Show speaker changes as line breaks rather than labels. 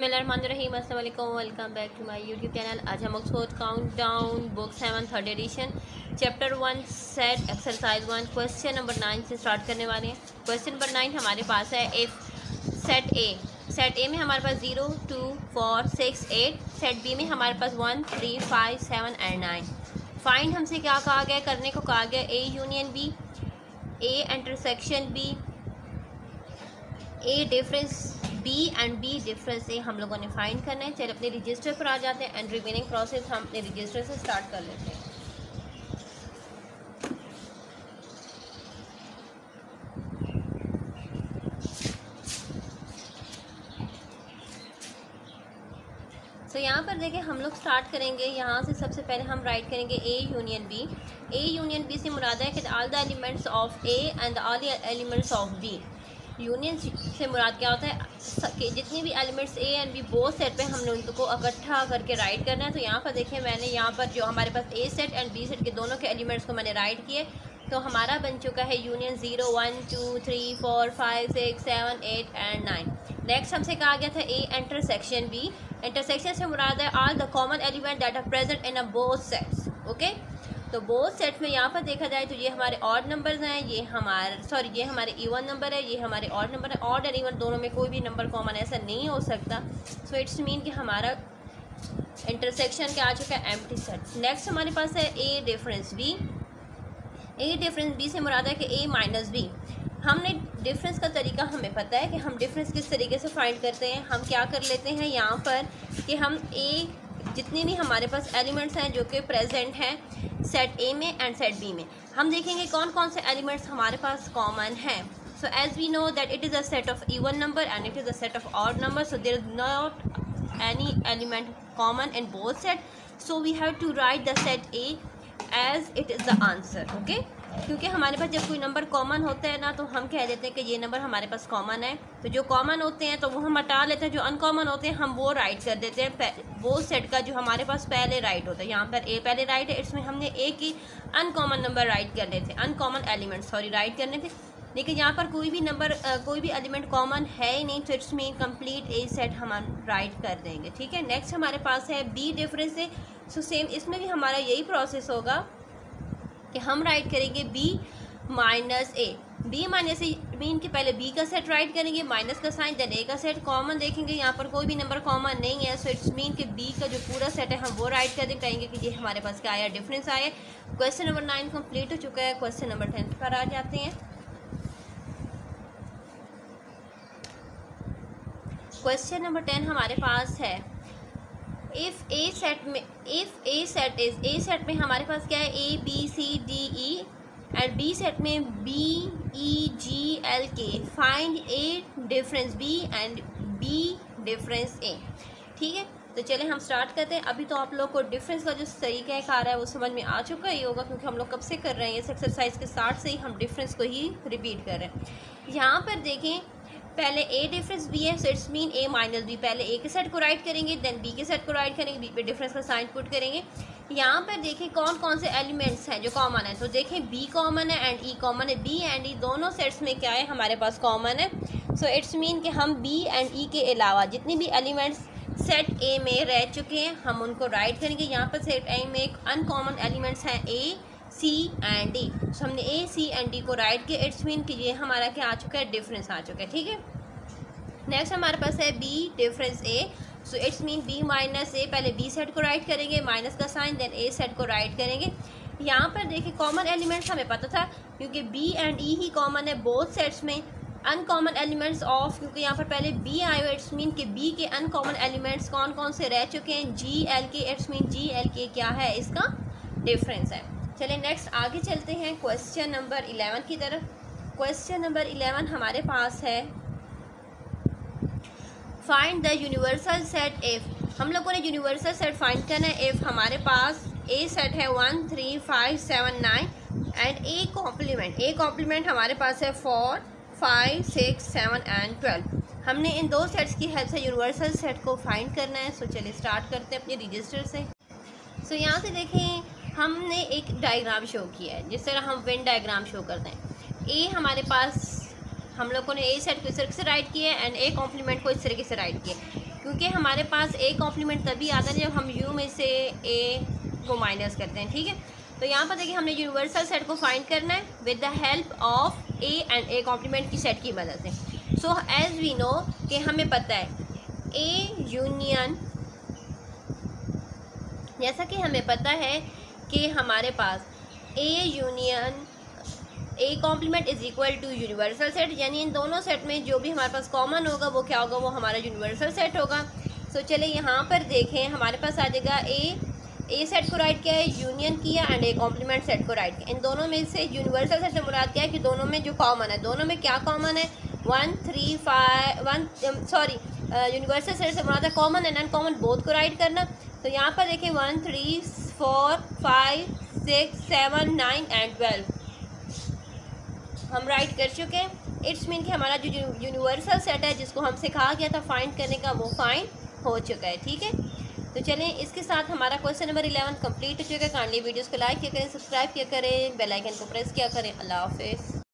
बिस्मिल्लाहिर्रहमानिर्रहीम, अस्सलाम वालेकुम, welcome back to my YouTube channel. आज हम Oxford countdown book 7 third edition chapter 1 set exercise 1 question number 9 से स्टार्ट करने वाले हैं। क्वेश्चन नंबर 9 हमारे पास है इफ़ सेट ए में हमारे पास 0 2 4 6 8, सेट बी में हमारे पास 1 3 5 7 एंड 9। फाइंड हमसे क्या कहा गया, करने को कहा गया A union B, A intersection B, A difference B and B difference A हम लोगों ने फाइंड करना है। चलिए अपने रजिस्टर पर आ जाते हैं एंड रिमेनिंग प्रोसेस हम अपने रजिस्टर से स्टार्ट कर लेते हैं। तो यहाँ पर देखिए हम लोग स्टार्ट करेंगे, यहाँ से सबसे पहले हम राइट करेंगे A union B. A union B से मुराद है कि all the elements of A and all the elements of B. Union से मुराद क्या होता है कि जितनी भी elements A and B both set पे हमने उनको इकट्ठा करके राइट करना है। तो यहाँ पर देखिए मैंने यहाँ पर जो हमारे पास ए सेट एंड बी सेट के दोनों के एलिमेंट्स को मैंने राइट किए, तो हमारा बन चुका है यूनियन 0 1 2 3 4 5 6 7 8 एंड 9। नेक्स्ट हमसे कहा गया था ए इंटरसेक्शन बी। इंटरसेक्शन से मुराद है all the common element that are present in a both sets. Okay, तो बोथ सेट में यहाँ पर देखा जाए तो ये हमारे ऑड नंबर्स हैं, ये हमारे इवन नंबर है, ये हमारे ऑड नंबर है। ऑड एंड इवन दोनों में कोई भी नंबर कॉमन ऐसा नहीं हो सकता। सो इट्स मीन कि हमारा इंटरसेक्शन क्या आ चुका है, एम्प्टी सेट। नेक्स्ट हमारे पास है ए difference B. A difference B से मुराद है कि ए माइनस बी। हमने डिफरेंस का तरीका हमें पता है कि हम डिफरेंस किस तरीके से फाइंड करते हैं। हम क्या कर लेते हैं यहाँ पर कि हम ए जितने भी हमारे पास एलिमेंट्स हैं जो कि प्रेजेंट हैं सेट ए में एंड सेट बी में, हम देखेंगे कौन कौन से एलिमेंट्स हमारे पास कॉमन हैं। So as we know that it is a set of even number and it is a set of odd number, so there is not any element common in both set, so we have to write the set A as it is the answer. Okay, क्योंकि हमारे पास जब कोई number common होता है ना तो हम कह देते हैं कि ये नंबर हमारे पास कॉमन है। तो जो कॉमन होते हैं तो वो हम हटा लेते हैं, जो अनकॉमन होते हैं हम वो राइट कर देते हैं वो सेट का जो हमारे पास पहले राइट होता है। यहाँ पर ए पहले राइट है, इसमें हमने ए की अनकॉमन नंबर राइट करने थे, अनकॉमन एलिमेंट राइट करने थे। लेकिन यहाँ पर कोई भी नंबर कोई भी एलिमेंट कॉमन है ही नहीं, तो it's mean complete A set हम राइट कर देंगे। ठीक है, नेक्स्ट हमारे पास है बी डिफरेंस है। सो सेम इसमें भी हमारा यही प्रोसेस होगा कि हम राइट करेंगे बी माइनस ए। बी माइनस ए मीन कि पहले बी का सेट राइट करेंगे, माइनस का साइन, देन ए का सेट। कॉमन देखेंगे यहाँ पर कोई भी नंबर कॉमन नहीं है, सो इट्स मीन कि बी का जो पूरा सेट है हम वो राइट कर दें, कहेंगे कि ये हमारे पास क्या आया, डिफरेंस आया। क्वेश्चन नंबर 9 कंप्लीट हो चुका है। क्वेश्चन नंबर 10 पर आ जाते हैं। क्वेश्चन नंबर 10 हमारे पास है इफ़ ए सेट में हमारे पास क्या है, A B C D E and B set में B E G L K. Find A difference B and B difference A. ठीक है, तो चले हम स्टार्ट करते हैं। अभी तो आप लोग को डिफरेंस का जो तरीका कार है वो समझ में आ चुका ही होगा, क्योंकि हम लोग कब से कर रहे हैं इस एक्सरसाइज के स्टार्ट से ही हम डिफरेंस को ही रिपीट कर रहे हैं। यहाँ पर देखें पहले ए डिफरेंस बी है, so it's mean A minus B. पहले ए के सेट को राइट करेंगे, देन बी के सेट को राइट करेंगे, बी पे डिफरेंस का साइन पुट करेंगे। यहाँ पर देखें कौन कौन से एलिमेंट्स हैं जो कॉमन है। तो देखें बी कॉमन है एंड ई कॉमन है। बी एंड ई दोनों सेट्स में क्या है, हमारे पास कॉमन है। सो इट्स मीन कि हम बी एंड ई के अलावा जितनी भी एलिमेंट्स सेट ए में रह चुके हैं हम उनको राइट करेंगे। यहाँ पर सेट ए में एक अनकॉमन एलिमेंट्स हैं ए सी एंड डी, सो हमने ए सी एंड डी को राइट किया। इट्स मीन कि ये हमारा क्या आ चुका है, डिफरेंस आ चुका है। ठीक है, नेक्स्ट हमारे पास है B difference A. So it's mean B minus A. पहले बी सेट को राइट करेंगे, माइनस का साइन, देन ए सेट को राइट करेंगे। यहाँ पर देखिए कॉमन एलिमेंट्स हमें पता था क्योंकि बी एंड ई ही कॉमन है बोथ सेट्स में। अनकॉमन एलिमेंट्स ऑफ, क्योंकि यहाँ पर पहले बी आए हुए, इट्स मीन कि बी के अनकॉमन एलिमेंट्स कौन कौन से रह चुके हैं, G L K. It's mean G L K क्या है, इसका डिफरेंस है। चलिए नेक्स्ट आगे चलते हैं क्वेश्चन नंबर 11 की तरफ। क्वेश्चन नंबर 11 हमारे पास है find the universal set if. हम लोगों ने यूनिवर्सल सेट फाइंड करना है इफ हमारे पास ए सेट है 1 3 5 7 9 एंड ए कॉम्प्लीमेंट हमारे पास है 4 5 6 7 एंड 12। हमने इन दो सेट्स की हेल्प से यूनिवर्सल सेट को फाइंड करना है। सो चलिए स्टार्ट करते हैं अपने रजिस्टर से। सो यहाँ से देखें हमने एक डायग्राम शो किया है, जिस तरह हम वेन डायग्राम शो करते हैं। ए हमारे पास हम लोगों ने ए सेट को इस तरह से राइट किया एंड ए कॉम्प्लीमेंट को इस तरीके से राइट किया। क्योंकि हमारे पास ए कॉम्प्लीमेंट तभी आता है जब हम यू में से ए को माइनस करते हैं, ठीक है। तो यहाँ पर देखिए हमने यूनिवर्सल सेट को फाइंड करना है with the help of A and A complement की सेट की मदद से। सो एज वी नो कि हमें पता है ए यूनियन, जैसा कि हमें पता है कि हमारे पास A union A complement is equal to universal set, यानी इन दोनों सेट में जो भी हमारे पास कॉमन होगा वो क्या होगा, वो हमारा यूनिवर्सल सेट होगा। सो चलिए यहाँ पर देखें, हमारे पास आ जाएगा ए सेट को राइट किया है, यूनियन किया एंड ए कॉम्प्लीमेंट सेट को राइट किया। इन दोनों में से यूनिवर्सल सेट से मुराद क्या है कि दोनों में जो कॉमन है, दोनों में क्या कॉमन है, 1 3 5 सॉरी यूनिवर्सल सेट से मुराद है कॉमन एंड अनकॉमन बोथ को राइट करना। तो यहाँ पर देखें 1 3 4 5 6 7 9 एंड 12 हम राइट कर चुके हैं। इट्स मीन कि हमारा जो यूनिवर्सल सेट है जिसको हमसे कहा गया था फाइंड करने का, वो फाइंड हो चुका है, ठीक है। तो चलें, इसके साथ हमारा क्वेश्चन नंबर 11 कंप्लीट हो चुका है। काइंडली वीडियोस को लाइक किया करें, सब्सक्राइब किया करें, बेल आइकन को प्रेस किया करें। अल्लाह हाफिज़।